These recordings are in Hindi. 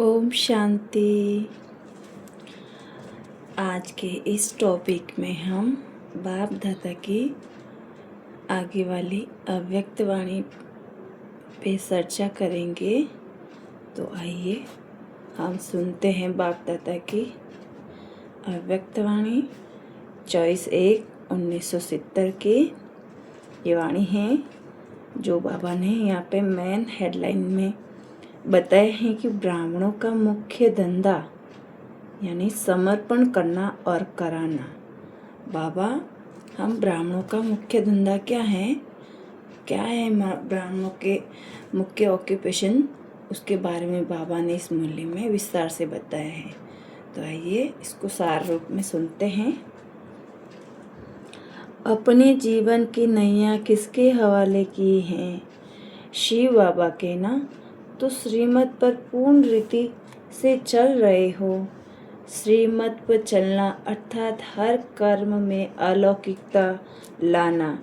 ओम शांति। आज के इस टॉपिक में हम बाप दादा की आगे वाली अव्यक्त वाणी पे चर्चा करेंगे। तो आइए हम सुनते हैं बाप दादा की अव्यक्त वाणी 24/1/1970 की। ये वाणी है जो बाबा ने यहाँ पे मेन हेडलाइन में बताया है कि ब्राह्मणों का मुख्य धंधा यानी समर्पण करना और कराना। बाबा, हम ब्राह्मणों का मुख्य धंधा क्या है ब्राह्मणों के मुख्य ऑक्यूपेशन, उसके बारे में बाबा ने इस मूल्य में विस्तार से बताया है। तो आइए इसको सार रूप में सुनते हैं। अपने जीवन की नैया किसके हवाले की हैं? शिव बाबा के ना। तो श्रीमत पर पूर्ण रीति से चल रहे हो। श्रीमत पर चलना अर्थात हर कर्म में अलौकिकता लाना।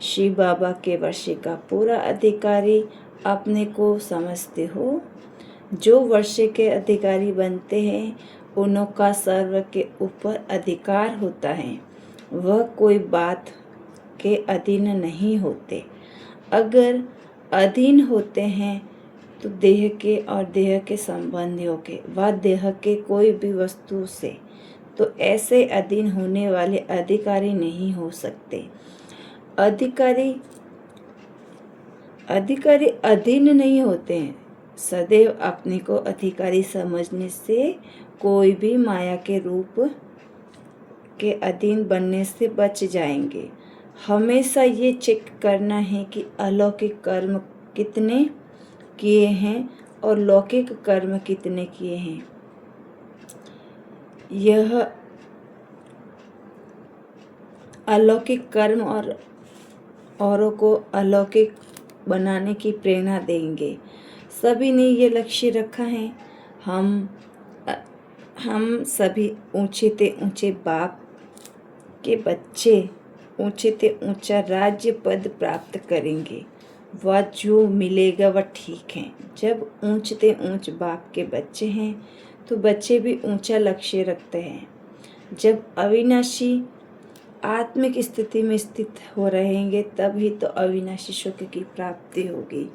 शिव बाबा के वर्षे का पूरा अधिकारी अपने को समझते हो। जो वर्षे के अधिकारी बनते हैं उनका सर्व के ऊपर अधिकार होता है। वह कोई बात के अधीन नहीं होते। अगर अधीन होते हैं तो देह के और देह के संबंधियों के व देह के कोई भी वस्तु से, तो ऐसे अधीन होने वाले अधिकारी नहीं हो सकते। अधिकारी अधीन नहीं होते हैं। सदैव अपने को अधिकारी समझने से कोई भी माया के रूप के अधीन बनने से बच जाएंगे। हमेशा ये चेक करना है कि अलौकिक कर्म कितने किए हैं और लौकिक कर्म कितने किए हैं। यह अलौकिक कर्म और औरों को अलौकिक बनाने की प्रेरणा देंगे। सभी ने ये लक्ष्य रखा है। हम सभी ऊंचे ते ऊंचे बाप के बच्चे ऊंचे ते ऊंचा राज्य पद प्राप्त करेंगे। वह जो मिलेगा वह ठीक है। जब ऊंचते ऊंच बाप के बच्चे हैं तो बच्चे भी ऊंचा लक्ष्य रखते हैं। जब अविनाशी आत्मिक स्थिति में स्थित हो रहेंगे तभी तो अविनाशी सुख की प्राप्ति होगी।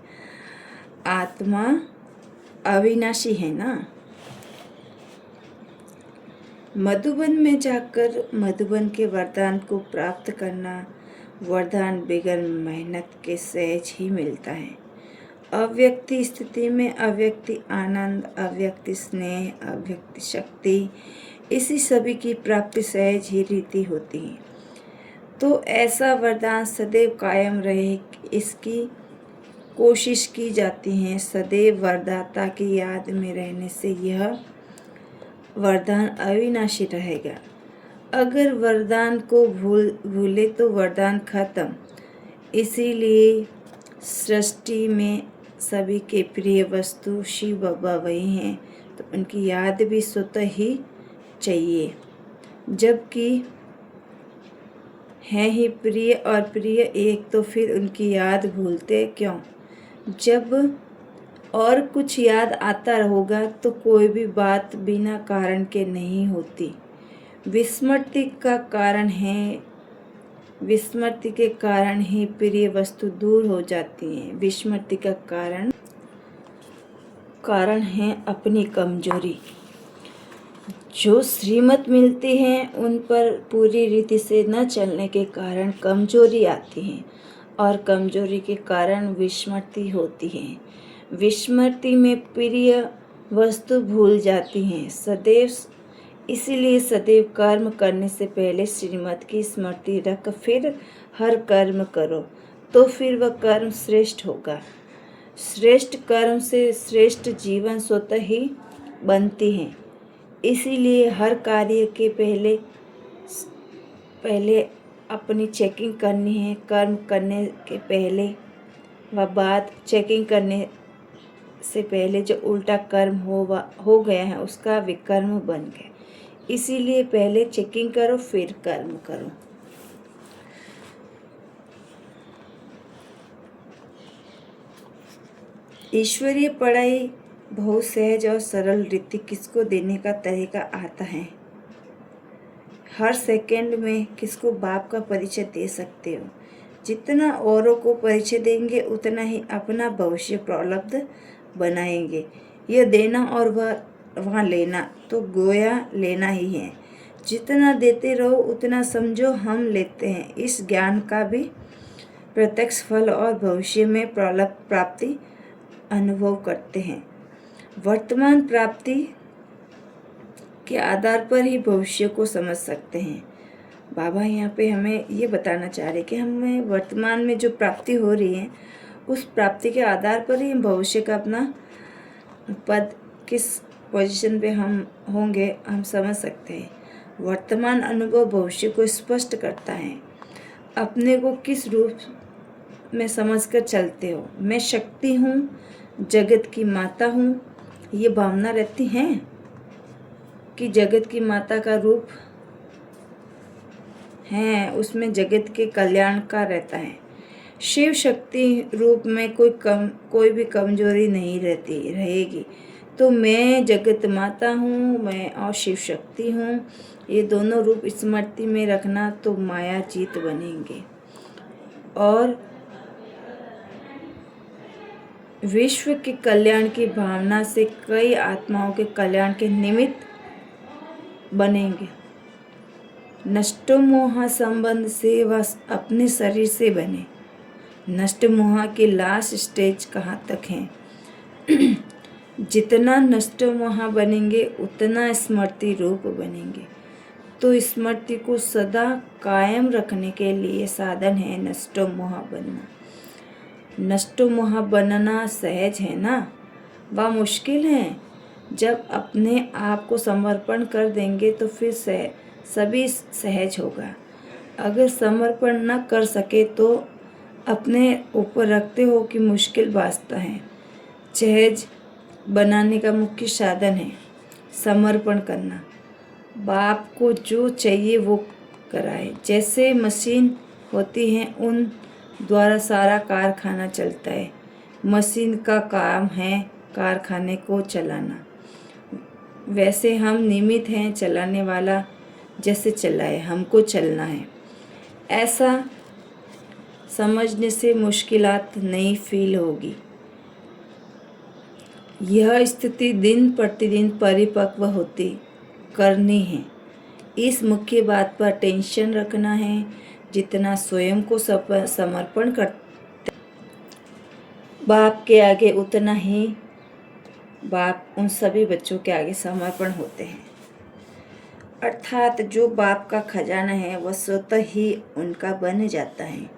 आत्मा अविनाशी है ना। मधुबन में जाकर मधुबन के वरदान को प्राप्त करना, वरदान बगैर मेहनत के सहज ही मिलता है। अव्यक्ति स्थिति में अव्यक्ति आनंद, अव्यक्ति स्नेह, अव्यक्ति शक्ति, इसी सभी की प्राप्ति सहज ही रीति होती है। तो ऐसा वरदान सदैव कायम रहे इसकी कोशिश की जाती है। सदैव वरदाता की याद में रहने से यह वरदान अविनाशी रहेगा। अगर वरदान को भूले तो वरदान खत्म। इसीलिए सृष्टि में सभी के प्रिय वस्तु शिव बाबा वही हैं, तो उनकी याद भी स्वतः ही चाहिए। जबकि हैं ही प्रिय और प्रिय एक, तो फिर उनकी याद भूलते क्यों? जब और कुछ याद आता होगा तो कोई भी बात बिना कारण के नहीं होती। विस्मृति के कारण ही प्रिय वस्तु दूर हो जाती है। विस्मृति का कारण है अपनी कमजोरी। जो श्रीमत मिलती है उन पर पूरी रीति से न चलने के कारण कमजोरी आती है और कमजोरी के कारण विस्मृति होती है। विस्मृति में प्रिय वस्तु भूल जाती हैं सदैव। इसीलिए सदैव कर्म करने से पहले श्रीमत की स्मृति रख फिर हर कर्म करो, तो फिर वह कर्म श्रेष्ठ होगा। श्रेष्ठ कर्म से श्रेष्ठ जीवन स्वतः ही बनती है। इसीलिए हर कार्य के पहले अपनी चेकिंग करनी है। कर्म करने के पहले व बाद चेकिंग करने से पहले जो उल्टा कर्म हो गया है उसका विकर्म बन गया। इसीलिए पहले चेकिंग करो फिर कर्म करो। ईश्वरीय पढ़ाई बहुत सहज और सरल रीति किसको देने का तरीका आता है। हर सेकंड में किसको बाप का परिचय दे सकते हो। जितना औरों को परिचय देंगे उतना ही अपना भविष्य प्रलब्ध बनाएंगे। यह देना और वहाँ लेना तो गोया लेना ही है। जितना देते रहो उतना समझो हम लेते हैं। इस ज्ञान का भी प्रत्यक्ष फल और भविष्य में प्राप्ति अनुभव करते हैं। वर्तमान प्राप्ति के आधार पर ही भविष्य को समझ सकते हैं। बाबा यहाँ पे हमें ये बताना चाह रहे कि हमें वर्तमान में जो प्राप्ति हो रही है उस प्राप्ति के आधार पर ही हम भविष्य का अपना पद किस पोजीशन पे हम होंगे हम समझ सकते हैं। वर्तमान अनुभव भविष्य को स्पष्ट करता है। अपने को किस रूप में समझकर चलते हो। मैं शक्ति हूँ, जगत की माता हूँ, ये भावना रहती है कि जगत की माता का रूप है, उसमें जगत के कल्याण का रहता है। शिव शक्ति रूप में कोई भी कमजोरी नहीं रहेगी। तो मैं जगत माता हूँ, मैं और शिव शक्ति हूँ, ये दोनों रूप स्मृति में रखना तो माया जीत बनेंगे और विश्व के कल्याण की भावना से कई आत्माओं के कल्याण के निमित्त बनेंगे। नष्ट मोह संबंध से वह अपने शरीर से बने। नष्ट मोह के लास्ट स्टेज कहाँ तक है। जितना नष्ट मोह बनेंगे उतना स्मृति रूप बनेंगे। तो स्मृति को सदा कायम रखने के लिए साधन है नष्ट मोह बनना। नष्ट मोह बनना सहज है ना, वह मुश्किल है। जब अपने आप को समर्पण कर देंगे तो फिर सभी सहज होगा। अगर समर्पण न कर सके तो अपने ऊपर रखते हो कि मुश्किल वास्ता है। सहज बनाने का मुख्य साधन है समर्पण करना। बाप को जो चाहिए वो कराए। जैसे मशीन होती है उन द्वारा सारा कारखाना चलता है। मशीन का काम है कारखाने को चलाना। वैसे हम निमित्त हैं, चलाने वाला जैसे चलाए हमको चलना है। ऐसा समझने से मुश्किलात नहीं फील होगी। यह स्थिति दिन प्रतिदिन परिपक्व होती करनी है। इस मुख्य बात पर टेंशन रखना है। जितना स्वयं को समर्पण करते बाप के आगे उतना ही बाप उन सभी बच्चों के आगे समर्पण होते हैं। अर्थात जो बाप का खजाना है वह स्वतः ही उनका बन जाता है।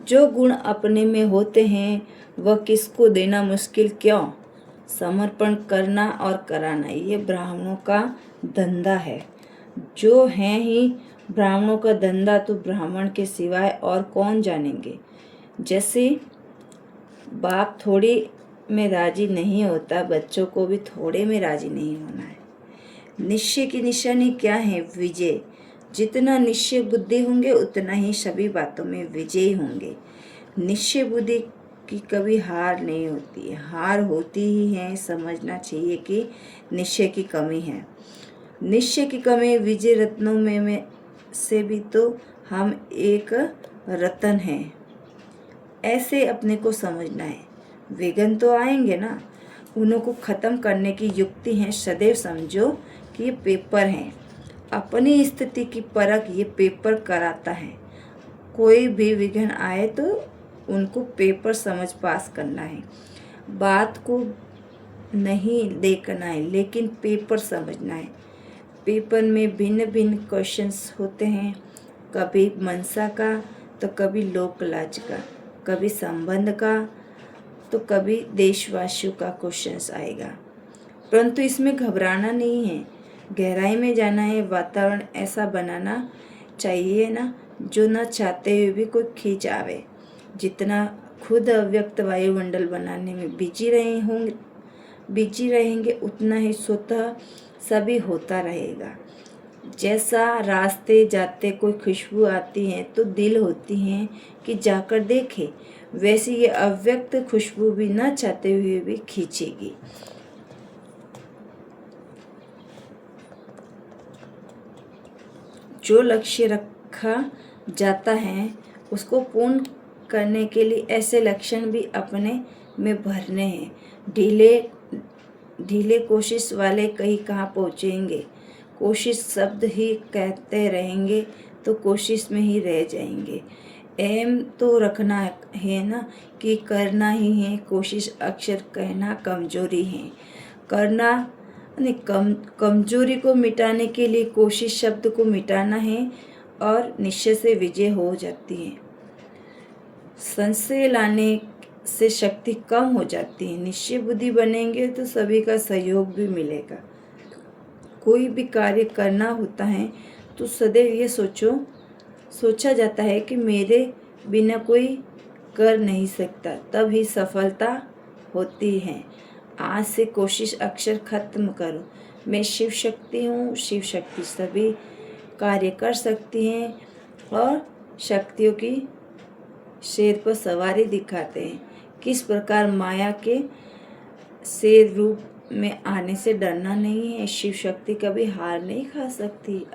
जो गुण अपने में होते हैं वह किसको देना मुश्किल क्यों। समर्पण करना और कराना ये ब्राह्मणों का धंधा है। जो है ही ब्राह्मणों का धंधा तो ब्राह्मण के सिवाय और कौन जानेंगे। जैसे बाप थोड़े में राजी नहीं होता, बच्चों को भी थोड़े में राजी नहीं होना है। निश्चय की निशानी क्या है? विजय। जितना निश्चय बुद्धि होंगे उतना ही सभी बातों में विजयी होंगे। निश्चय बुद्धि की कभी हार नहीं होती है। हार होती ही है, समझना चाहिए कि निश्चय की कमी है। निश्चय की कमी विजय रत्नों में से भी तो हम एक रतन हैं। ऐसे अपने को समझना है। विघ्न तो आएंगे ना, उन्हों को ख़त्म करने की युक्ति है। सदैव समझो कि ये पेपर हैं। अपनी स्थिति की परख ये पेपर कराता है। कोई भी विघ्न आए तो उनको पेपर समझ पास करना है। बात को नहीं देखना है लेकिन पेपर समझना है। पेपर में भिन्न भिन्न क्वेश्चंस होते हैं। कभी मनसा का तो कभी लोकलाज का, कभी संबंध का तो कभी देशवासियों का क्वेश्चंस आएगा। परंतु इसमें घबराना नहीं है, गहराई में जाना है। वातावरण ऐसा बनाना चाहिए ना जो न चाहते हुए भी कोई खींच आवे। जितना खुद अव्यक्त वायुमंडल बनाने में बिजी रहेंगे उतना ही स्वतः सभी होता रहेगा। जैसा रास्ते जाते कोई खुशबू आती है तो दिल होती है कि जाकर देखे, वैसे ये अव्यक्त खुशबू भी न चाहते हुए भी खींचेगी। जो लक्ष्य रखा जाता है उसको पूर्ण करने के लिए ऐसे लक्षण भी अपने में भरने हैं। ढीले कोशिश वाले कहीं कहाँ पहुँचेंगे। कोशिश शब्द ही कहते रहेंगे तो कोशिश में ही रह जाएंगे। एम तो रखना है ना कि करना ही है। कोशिश अक्सर कहना कमजोरी है। करना नहीं, कमजोरी को मिटाने के लिए कोशिश शब्द को मिटाना है और निश्चय से विजय हो जाती है। संशय लाने से शक्ति कम हो जाती है। निश्चय बुद्धि बनेंगे तो सभी का सहयोग भी मिलेगा। कोई भी कार्य करना होता है तो सदैव ये सोचा जाता है कि मेरे बिना कोई कर नहीं सकता, तब ही सफलता होती है। आज से कोशिश अक्सर खत्म करो। मैं शिव शक्ति हूँ, शिव शक्ति सभी कार्य कर सकती हैं और शक्तियों की शेर पर सवारी दिखाते हैं। किस प्रकार माया के शेर रूप में आने से डरना नहीं है। शिव शक्ति कभी हार नहीं खा सकती।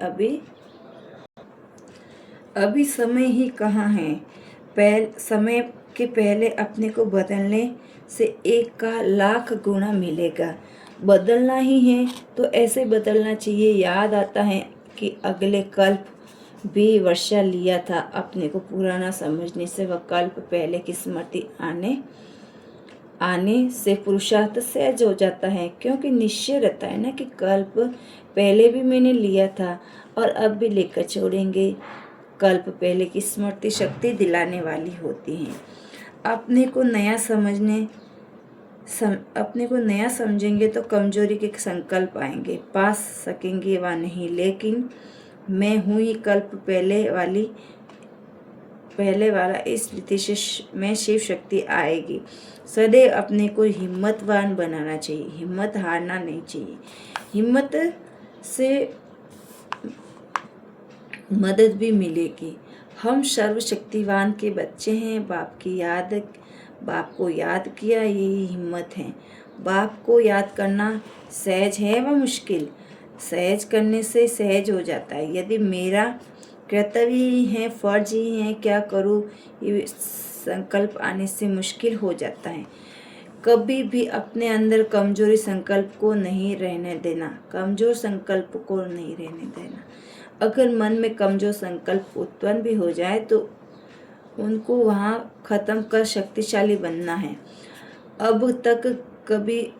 अभी समय ही कहाँ है। समय के पहले अपने को बदलने से 1 का लाख गुना मिलेगा। बदलना ही है तो ऐसे बदलना चाहिए। याद आता है कि अगले कल्प भी वर्षा लिया था। अपने को पुराना समझने से वह कल्प पहले की स्मृति आने से पुरुषार्थ सहज हो जाता है, क्योंकि निश्चय रहता है ना कि कल्प पहले भी मैंने लिया था और अब भी लेकर छोड़ेंगे। कल्प पहले की स्मृति शक्ति दिलाने वाली होती है। अपने को नया समझेंगे तो कमजोरी के संकल्प आएंगे। पा सकेंगे व नहीं, लेकिन मैं हूँ ही कल्प पहले वाला, इस रीति से मैं शिव शक्ति आएगी। सदैव अपने को हिम्मतवान बनाना चाहिए। हिम्मत हारना नहीं चाहिए। हिम्मत से मदद भी मिलेगी। हम सर्वशक्तिवान के बच्चे हैं। बाप को याद किया, यही हिम्मत है। बाप को याद करना सहज है व मुश्किल। सहज करने से सहज हो जाता है। यदि मेरा कर्तव्य ही है, फर्ज ही है, क्या करूँ, ये संकल्प आने से मुश्किल हो जाता है। कभी भी अपने अंदर कमजोर संकल्प को नहीं रहने देना। अगर मन में कमजोर संकल्प उत्पन्न भी हो जाए तो उनको वहाँ खत्म कर शक्तिशाली बनना है। अब तक कभी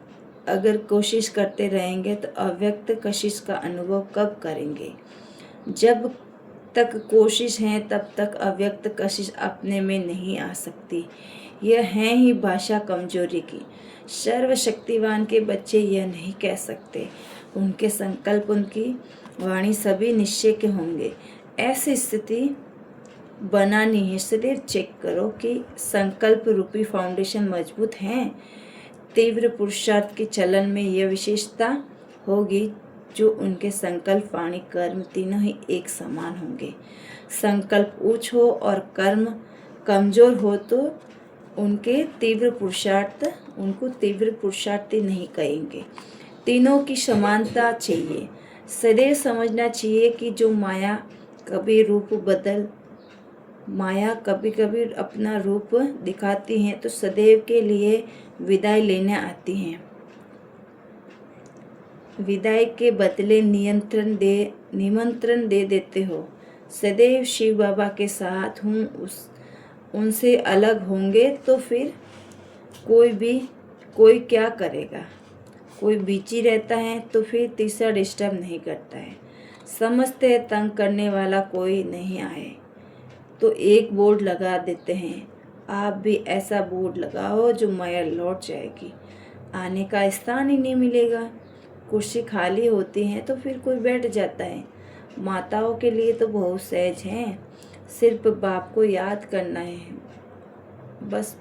अगर कोशिश करते रहेंगे तो अव्यक्त कशिश का अनुभव कब करेंगे। जब तक कोशिश है तब तक अव्यक्त कशिश अपने में नहीं आ सकती। यह है ही भाषा कमजोरी की। सर्वशक्तिवान के बच्चे यह नहीं कह सकते। उनके संकल्प, उनकी वाणी सभी निश्चय के होंगे। ऐसी स्थिति बनानी है। सदैव चेक करो कि संकल्प रूपी फाउंडेशन मजबूत है। तीव्र पुरुषार्थ के चलन में यह विशेषता होगी जो उनके संकल्प, वाणी, कर्म तीनों ही एक समान होंगे। संकल्प उच्च हो और कर्म कमजोर हो तो उनको तीव्र पुरुषार्थी नहीं कहेंगे। तीनों की समानता चाहिए। सदैव समझना चाहिए कि जो माया कभी कभी अपना रूप दिखाती हैं तो सदैव के लिए विदाई लेने आती हैं। विदाई के बदले निमंत्रण दे देते हो। सदैव शिव बाबा के साथ हूँ, उनसे अलग होंगे तो फिर कोई क्या करेगा। कोई बिजी रहता है तो फिर तीसरा डिस्टर्ब नहीं करता है। समझते हैं तंग करने वाला कोई नहीं आए तो एक बोर्ड लगा देते हैं। आप भी ऐसा बोर्ड लगाओ जो माया लौट जाएगी। आने का स्थान ही नहीं मिलेगा। कुर्सी खाली होती है तो फिर कोई बैठ जाता है। माताओं के लिए तो बहुत सहज है। सिर्फ बाप को याद करना है। बस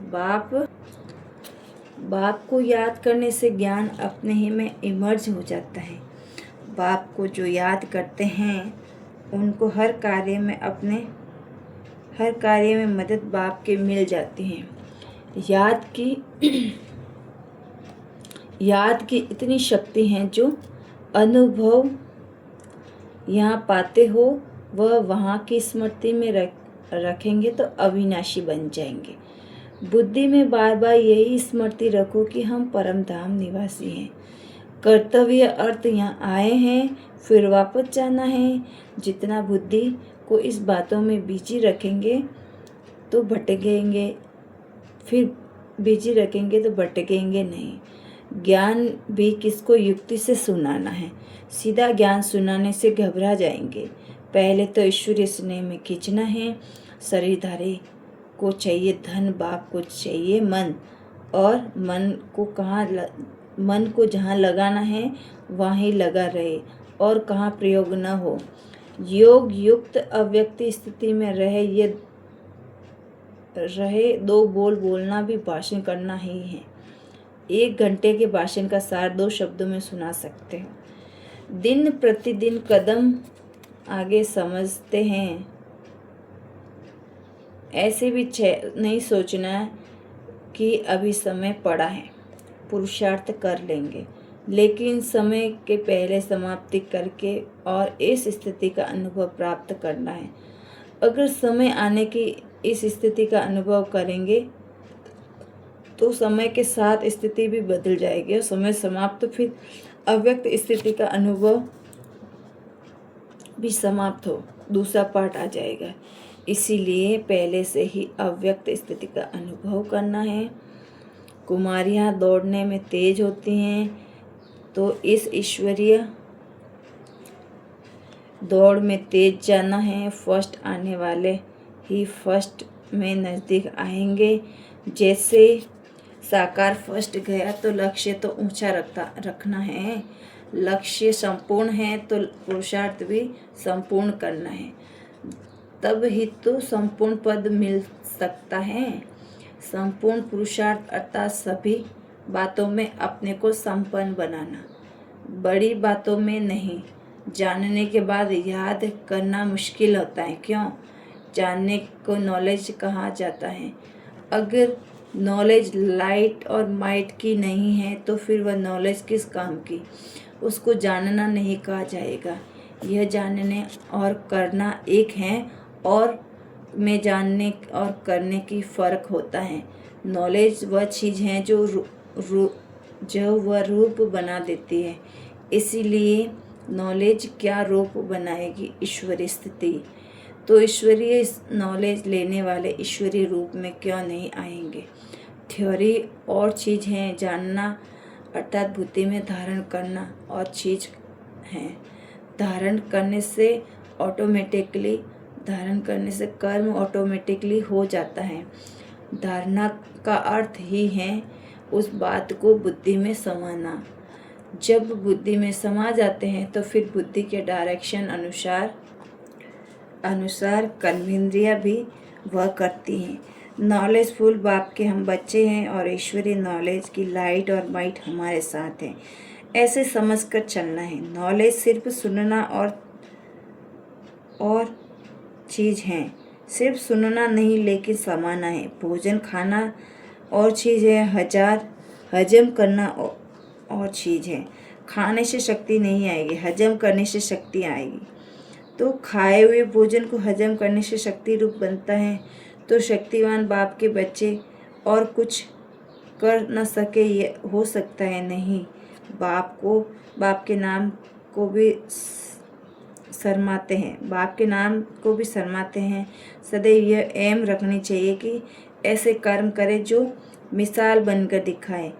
बाप को याद करने से ज्ञान अपने ही में इमर्ज हो जाता है। बाप को जो याद करते हैं उनको हर कार्य में मदद बाप के मिल जाती है। याद की इतनी शक्ति है जो अनुभव यहाँ पाते हो वह वहाँ की स्मृति में रखेंगे तो अविनाशी बन जाएंगे। बुद्धि में बार बार यही स्मृति रखो कि हम परम धाम निवासी हैं। कर्तव्य अर्थ यहाँ आए हैं, फिर वापस जाना है। जितना बुद्धि को इस बातों में बिजी रखेंगे तो भटकेंगे, फिर बिजी रखेंगे तो भटकेंगे नहीं। ज्ञान भी किसको युक्ति से सुनाना है, सीधा ज्ञान सुनाने से घबरा जाएंगे। पहले तो ईश्वरीय स्नेह में खींचना है। शरीरधारी को चाहिए धन, बाप को चाहिए मन, और मन को जहाँ लगाना है वहीं लगा रहे और कहाँ प्रयोग न हो। योग युक्त अव्यक्त स्थिति में रहे 2 बोल बोलना भी भाषण करना ही है। 1 घंटे के भाषण का सार 2 शब्दों में सुना सकते हो। दिन प्रतिदिन कदम आगे समझते हैं। ऐसे भी नहीं सोचना कि अभी समय पड़ा है, पुरुषार्थ कर लेंगे, लेकिन समय के पहले समाप्ति करके और इस स्थिति का अनुभव प्राप्त करना है। अगर समय आने की इस स्थिति का अनुभव करेंगे तो समय के साथ स्थिति भी बदल जाएगी और समय समाप्त तो फिर अव्यक्त स्थिति का अनुभव भी समाप्त हो, दूसरा पार्ट आ जाएगा। इसीलिए पहले से ही अव्यक्त स्थिति का अनुभव करना है। कुमारियाँ दौड़ने में तेज होती हैं, तो इस ईश्वरीय दौड़ में तेज जाना है। फर्स्ट आने वाले ही फर्स्ट में नज़दीक आएंगे। जैसे साकार फर्स्ट गया तो लक्ष्य तो ऊंचा रखना है। लक्ष्य संपूर्ण है तो पुरुषार्थ भी संपूर्ण करना है, तब ही तो संपूर्ण पद मिल सकता है। संपूर्ण पुरुषार्थ अर्थात सभी बातों में अपने को संपन्न बनाना, बड़ी बातों में नहीं। जानने के बाद याद करना मुश्किल होता है। क्यों? जानने को नॉलेज कहा जाता है। अगर नॉलेज लाइट और माइट की नहीं है तो फिर वह नॉलेज किस काम की? उसको जानना नहीं कहा जाएगा। यह जानने और करना एक है, और में जानने और करने की फ़र्क होता है। नॉलेज वह चीज़ है जो वह रूप बना देती है। इसीलिए नॉलेज क्या रूप बनाएगी? ईश्वरीय स्थिति। तो ईश्वरीय नॉलेज लेने वाले ईश्वरीय रूप में क्यों नहीं आएंगे? थ्योरी और चीज़ है, जानना अर्थात बुद्धि में धारण करना और चीज़ है। धारण करने से कर्म ऑटोमेटिकली हो जाता है। धारणा का अर्थ ही है उस बात को बुद्धि में समाना। जब बुद्धि में समा जाते हैं तो फिर बुद्धि के डायरेक्शन अनुसार कर्मेंद्रियां भी वह करती हैं। नॉलेजफुल बाप के हम बच्चे हैं और ईश्वरीय नॉलेज की लाइट और माइट हमारे साथ है। ऐसे समझकर चलना है। नॉलेज सिर्फ सुनना और चीज़ है, सिर्फ सुनना नहीं लेकिन समाना है। भोजन खाना और चीज़ है, हजम करना और चीज़ है। खाने से शक्ति नहीं आएगी, हजम करने से शक्ति आएगी। तो खाए हुए भोजन को हजम करने से शक्ति रूप बनता है। तो शक्तिवान बाप के बच्चे और कुछ कर न सके ये हो सकता है? नहीं। बाप के नाम को भी शर्माते हैं। सदैव यह एम रखनी चाहिए कि ऐसे कर्म करे जो मिसाल बनकर दिखाए।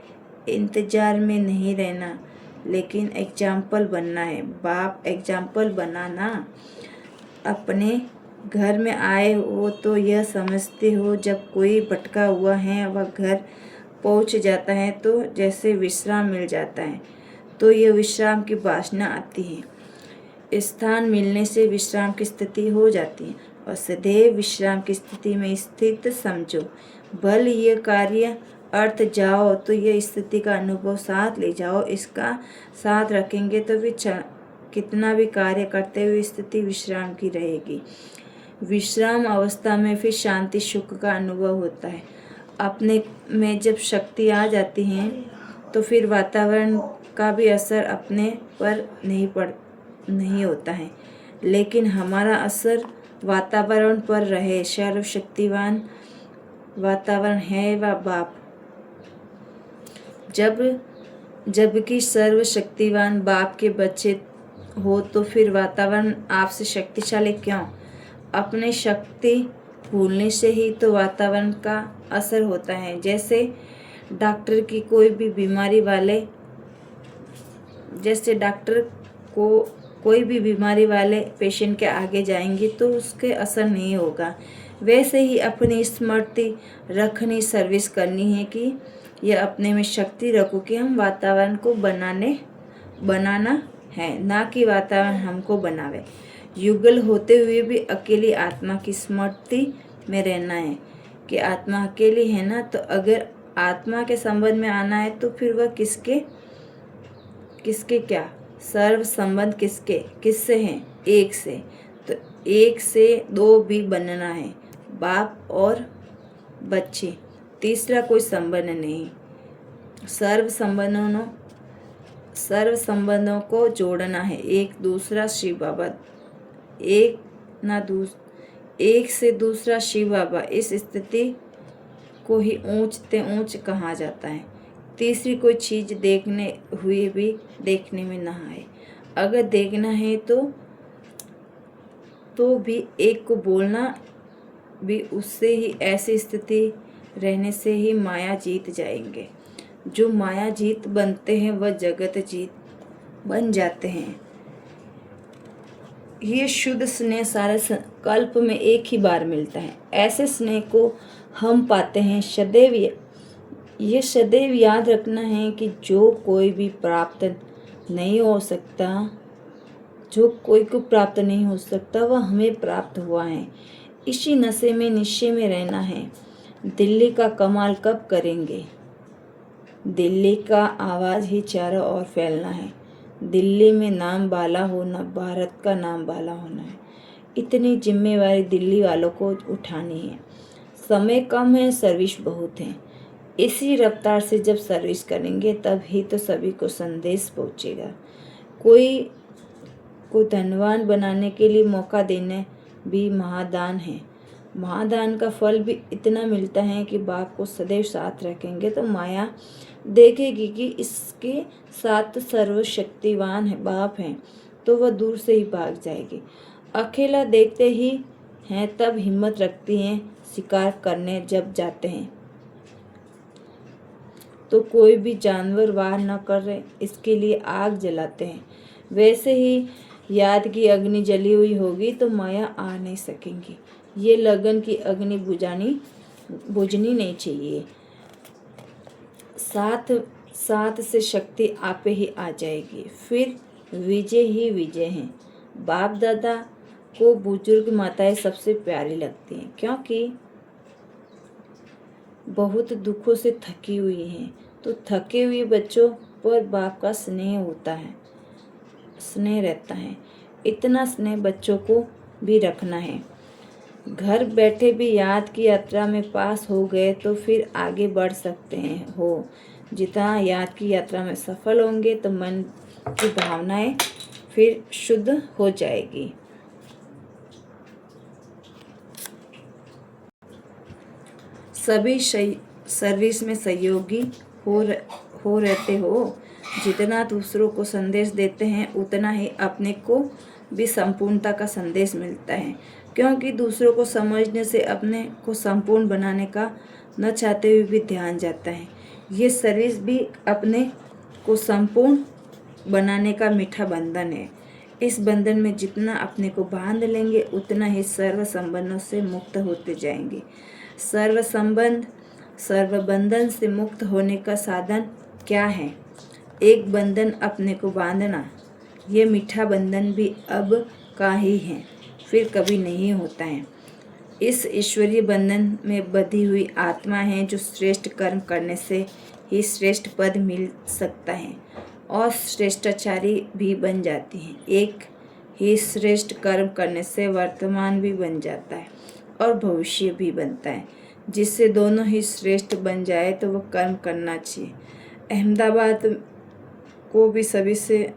इंतजार में नहीं रहना, लेकिन एग्जाम्पल बनना है। बाप एग्जाम्पल बनाना। अपने घर में आए हो तो यह समझते हो जब कोई भटका हुआ है वह घर पहुंच जाता है तो जैसे विश्राम मिल जाता है, तो यह विश्राम की वासना आती है। स्थान मिलने से विश्राम की स्थिति हो जाती है और सदैव विश्राम की स्थिति में स्थित समझो। भल यह कार्य अर्थ जाओ तो यह स्थिति का अनुभव साथ ले जाओ। इसका साथ रखेंगे तो भी कितना भी कार्य करते हुए स्थिति विश्राम की रहेगी। विश्राम अवस्था में फिर शांति सुख का अनुभव होता है। अपने में जब शक्ति आ जाती है तो फिर वातावरण का भी असर अपने पर नहीं होता है। लेकिन हमारा असर वातावरण पर रहे। सर्वशक्तिवान वातावरण है वह बाप। जबकि सर्वशक्तिवान बाप के बच्चे हो तो फिर वातावरण आपसे शक्तिशाली क्यों? अपने शक्ति भूलने से ही तो वातावरण का असर होता है। जैसे डॉक्टर कोई भी बीमारी वाले पेशेंट के आगे जाएंगे तो उसके असर नहीं होगा। वैसे ही अपनी स्मृति रखनी, सर्विस करनी है कि यह अपने में शक्ति रखो कि हम वातावरण को बनाना है, ना कि वातावरण हमको बनावे। युगल होते हुए भी अकेली आत्मा की स्मृति में रहना है कि आत्मा अकेली है ना। तो अगर आत्मा के संबंध में आना है तो फिर वह किसके क्या? सर्व संबंध किससे हैं? एक से। तो एक से दो भी बनना है, बाप और बच्चे। तीसरा कोई संबंध नहीं। सर्व संबंधों को जोड़ना है। एक दूसरा शिव बाबा, एक से दूसरा शिव बाबा। इस स्थिति को ही ऊंचते ऊंच कहा जाता है। तीसरी कोई चीज देखने हुए भी देखने में ना आए। अगर देखना है तो भी एक को बोलना भी, उससे ही ऐसी स्थिति रहने से ही माया जीत जाएंगे। जो माया जीत बनते हैं वह जगत जीत बन जाते हैं। ये शुद्ध स्नेह सारे कल्प में एक ही बार मिलता है। ऐसे स्नेह को हम पाते हैं ये सदैव याद रखना है कि जो कोई को प्राप्त नहीं हो सकता वह हमें प्राप्त हुआ है। इसी नशे में निश्चय में रहना है। दिल्ली का कमाल कब करेंगे? दिल्ली का आवाज़ ही चारों ओर फैलना है। दिल्ली में नाम बाला होना, भारत का नाम बाला होना है। इतनी जिम्मेवारी दिल्ली वालों को उठानी है। समय कम है, सर्विस बहुत है। इसी रफ्तार से जब सर्विस करेंगे तब ही तो सभी को संदेश पहुंचेगा। कोई को धनवान बनाने के लिए मौका देने भी महादान है। महादान का फल भी इतना मिलता है कि बाप को सदैव साथ रखेंगे तो माया देखेगी कि इसके साथ सर्वशक्तिवान है बाप हैं, तो वह दूर से ही भाग जाएगी। अकेला देखते ही हैं तब हिम्मत रखती हैं शिकार करने जब जाते हैं तो कोई भी जानवर वार न करे इसके लिए आग जलाते हैं। वैसे ही याद की अग्नि जली हुई होगी तो माया आ नहीं सकेंगी। ये लगन की अग्नि बुझनी नहीं चाहिए। साथ से शक्ति आपे ही आ जाएगी। फिर विजय ही विजय हैं। बाप दादा को बुजुर्ग माताएं सबसे प्यारी लगती हैं क्योंकि बहुत दुखों से थकी हुई हैं। तो थके हुए बच्चों पर बाप का स्नेह रहता है। इतना स्नेह बच्चों को भी रखना है। घर बैठे भी याद की यात्रा में पास हो गए तो फिर आगे बढ़ सकते हो। जितना याद की यात्रा में सफल होंगे तो मन की भावनाएं फिर शुद्ध हो जाएगी। सभी सर्विस में सहयोगी हो रहते हो। जितना दूसरों को संदेश देते हैं उतना ही अपने को भी संपूर्णता का संदेश मिलता है, क्योंकि दूसरों को समझने से अपने को संपूर्ण बनाने का न चाहते हुए भी ध्यान जाता है। ये सर्विस भी अपने को संपूर्ण बनाने का मीठा बंधन है। इस बंधन में जितना अपने को बांध लेंगे उतना ही सर्व संबंधों से मुक्त होते जाएंगे। सर्व बंधन से मुक्त होने का साधन क्या है? एक बंधन अपने को बांधना। ये मीठा बंधन भी अब का ही है, फिर कभी नहीं होता है। इस ईश्वरीय बंधन में बंधी हुई आत्मा है जो श्रेष्ठ कर्म करने से ही श्रेष्ठ पद मिल सकता है और श्रेष्ठाचारी भी बन जाती है। एक ही श्रेष्ठ कर्म करने से वर्तमान भी बन जाता है और भविष्य भी बनता है। जिससे दोनों ही श्रेष्ठ बन जाए तो वो कर्म करना चाहिए। अहमदाबाद को भी सभी से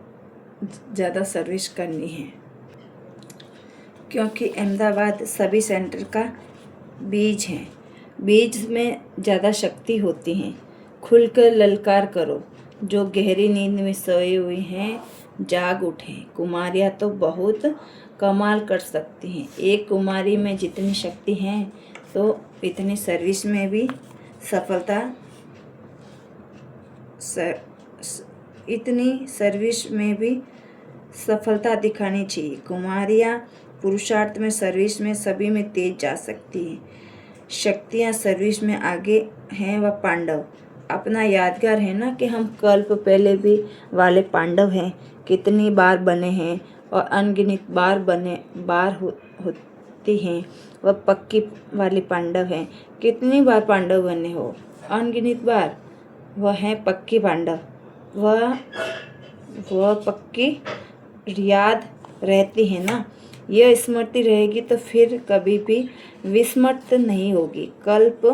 ज़्यादा सर्विस करनी है। क्योंकि अहमदाबाद सभी सेंटर का बीज है। बीज में ज़्यादा शक्ति होती है। खुलकर ललकार करो, जो गहरी नींद में सोए हुए हैं जाग उठे। कुमारियाँ तो बहुत कमाल कर सकती हैं। एक कुमारी में जितनी शक्ति है तो इतनी सर्विस में भी सफलता इतनी सर्विस में भी सफलता दिखानी चाहिए। कुमारियाँ पुरुषार्थ में, सर्विस में, सभी में तेज जा सकती हैं। शक्तियाँ सर्विस में आगे हैं। वह पांडव अपना यादगार है ना कि हम कल्प पहले भी वाले पांडव हैं, कितनी बार बने हैं और अनगिनत बार होती हैं। वह पक्की वाली पांडव हैं, कितनी बार पांडव बने हो, अनगिनत बार। वह है पक्की पांडव। वह पक्की याद रहती है ना। यह स्मृति रहेगी तो फिर कभी भी विस्मृत नहीं होगी। कल्प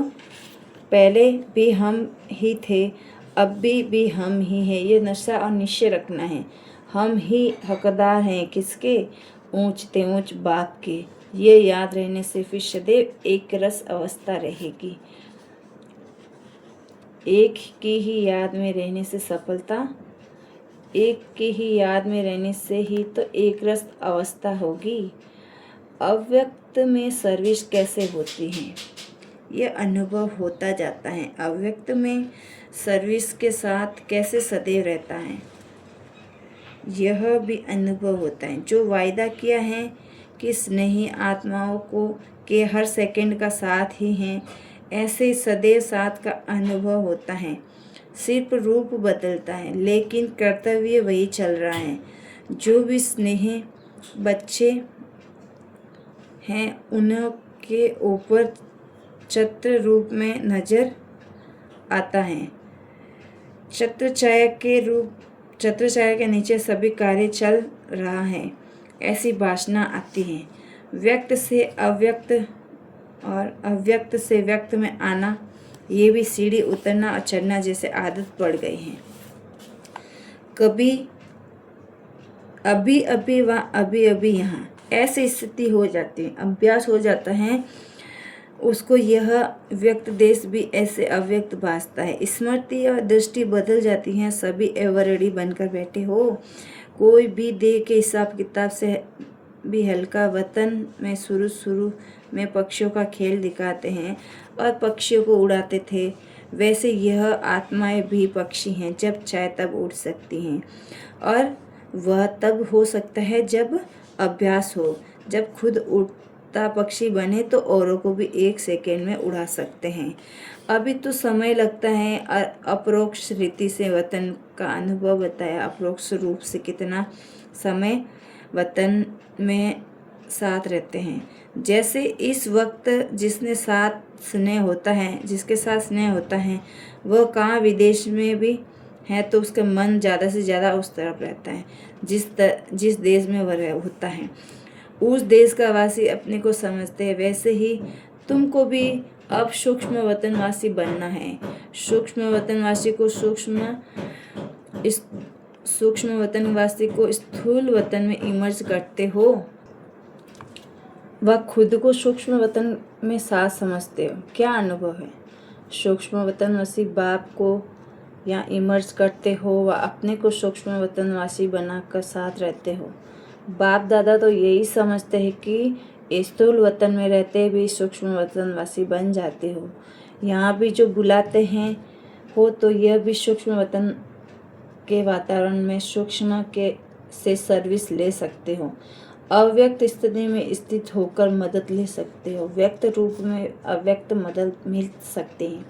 पहले भी हम ही थे, अभी भी हम ही हैं। ये नशा और निश्चय रखना है। हम ही हकदार हैं किसके? ऊंचते ऊंच बात के। ये याद रहने से फिर सदैव एक रस अवस्था रहेगी। एक की ही याद में रहने से सफलता, एक की ही याद में रहने से ही तो एक रस अवस्था होगी। अव्यक्त में सर्विस कैसे होती है, यह अनुभव होता जाता है। अव्यक्त में सर्विस के साथ कैसे सदैव रहता है, यह भी अनुभव होता है। जो वायदा किया है कि स्नेही आत्माओं को के हर सेकंड का साथ ही हैं, ऐसे सदैव साथ का अनुभव होता है। सिर्फ रूप बदलता है लेकिन कर्तव्य वही चल रहा है। जो भी स्नेही बच्चे हैं उनके ऊपर छत्र रूप में नजर आता है। छत्रछाया के नीचे सभी कार्य चल रहा है, ऐसी भाषा आती है। व्यक्त से अव्यक्त और अव्यक्त से व्यक्त में आना, ये भी सीढ़ी उतरना और चढ़ना जैसे आदत पड़ गई है। कभी अभी अभी वहाँ, अभी अभी यहाँ, ऐसी स्थिति हो जाती है। अभ्यास हो जाता है उसको। यह व्यक्त देश भी ऐसे अव्यक्त भासता है। स्मृति और दृष्टि बदल जाती हैं। सभी एवर रेडी बनकर बैठे हो। कोई भी देह के हिसाब किताब से भी हल्का। वतन में शुरू में पक्षियों का खेल दिखाते हैं और पक्षियों को उड़ाते थे, वैसे यह आत्माएं भी पक्षी हैं। जब चाहे तब उड़ सकती हैं और वह तब हो सकता है जब अभ्यास हो। जब खुद उड़ता पक्षी बने तो औरों को भी एक सेकेंड में उड़ा सकते हैं। अभी तो समय लगता है। अपरोक्ष रीति से वतन का अनुभव बताया। अपरोक्ष रूप से कितना समय वतन में साथ रहते हैं। जैसे इस वक्त जिसके साथ स्नेह होता है वह कहाँ विदेश में भी है तो उसका मन ज़्यादा से ज़्यादा उस तरफ रहता है जिस देश में वह होता है। उस देश का वासी अपने को समझते हैं। वैसे ही तुमको भी अब सूक्ष्म वतनवासी बनना है। सूक्ष्म वतनवासी को स्थूल वतन में इमर्ज करते हो। वह खुद को सूक्ष्म वतन में साथ समझते हो। क्या अनुभव है? सूक्ष्म वतनवासी बाप को यहाँ इमर्ज करते हो व अपने को सूक्ष्म वतनवासी बनाकर साथ रहते हो। बाप दादा तो यही समझते हैं कि स्थूल वतन में रहते भी सूक्ष्म वतनवासी बन जाते हो। यहाँ भी जो बुलाते हैं हो तो यह भी सूक्ष्म वतन के वातावरण में सूक्ष्म के से सर्विस ले सकते हो। अव्यक्त स्थिति में स्थित होकर मदद ले सकते हो। व्यक्त रूप में अव्यक्त मदद मिल सकती है।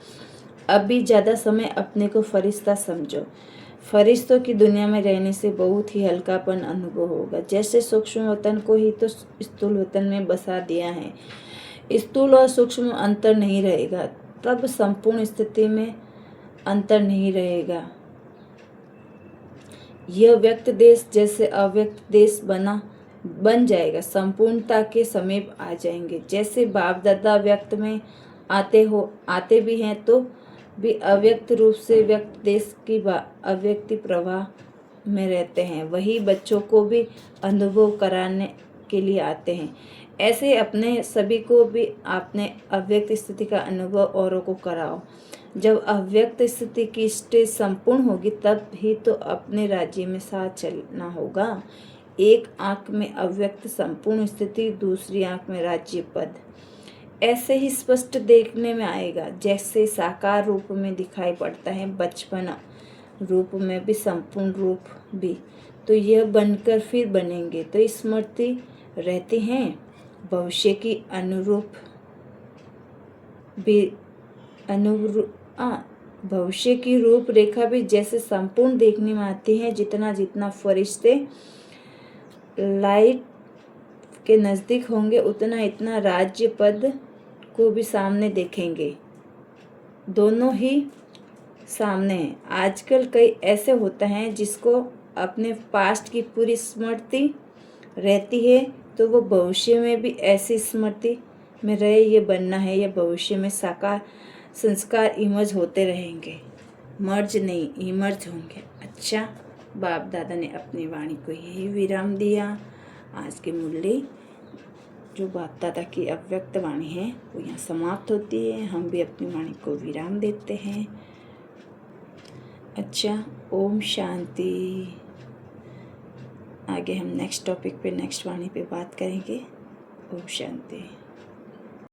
अभी ज़्यादा समय अपने को फरिश्ता समझो। फरिश्तों की दुनिया में रहने से बहुत ही हल्कापन अनुभव होगा। जैसे सूक्ष्म वतन को ही तो स्थूल वतन में बसा दिया है। स्थूल और सूक्ष्म अंतर नहीं रहेगा, तब संपूर्ण स्थिति में अंतर नहीं रहेगा। यह व्यक्त देश जैसे अव्यक्त देश बन जाएगा। संपूर्णता के समीप आ जाएंगे। जैसे बाप दादा व्यक्त में आते भी हैं तो भी अव्यक्त रूप से व्यक्त देश की अव्यक्ति प्रवाह में रहते हैं। वही बच्चों को भी अनुभव कराने के लिए आते हैं। ऐसे अपने सभी को भी आपने अव्यक्त स्थिति का अनुभव औरों को कराओ। जब अव्यक्त स्थिति की स्टेज संपूर्ण होगी तब ही तो अपने राज्य में साथ चलना होगा। एक आंख में अव्यक्त संपूर्ण स्थिति, दूसरी आंख में राज्य पद। ऐसे ही स्पष्ट देखने में आएगा जैसे साकार रूप में दिखाई पड़ता है, बचपन रूप में भी, संपूर्ण रूप भी। तो यह बनकर फिर बनेंगे तो स्मृति रहती हैं। भविष्य की अनुरूप भी भविष्य की रूपरेखा भी जैसे संपूर्ण देखने में आती है। जितना जितना फरिश्ते लाइट के नज़दीक होंगे उतना इतना राज्य पद को भी सामने देखेंगे। दोनों ही सामने हैं। आजकल कई ऐसे होता है जिसको अपने पास्ट की पूरी स्मृति रहती है तो वो भविष्य में भी ऐसी स्मृति में रहे। ये बनना है, ये भविष्य में साकार संस्कार इमर्ज होते रहेंगे, मर्ज नहीं इमर्ज होंगे। अच्छा, बाप दादा ने अपनी वाणी को यही विराम दिया। आज की मुरली जो बाप दादा की अव्यक्त वाणी है वो यहाँ समाप्त होती है। हम भी अपनी वाणी को विराम देते हैं। अच्छा, ओम शांति। आगे हम नेक्स्ट टॉपिक पे, नेक्स्ट वाणी पे बात करेंगे। ओम शांति।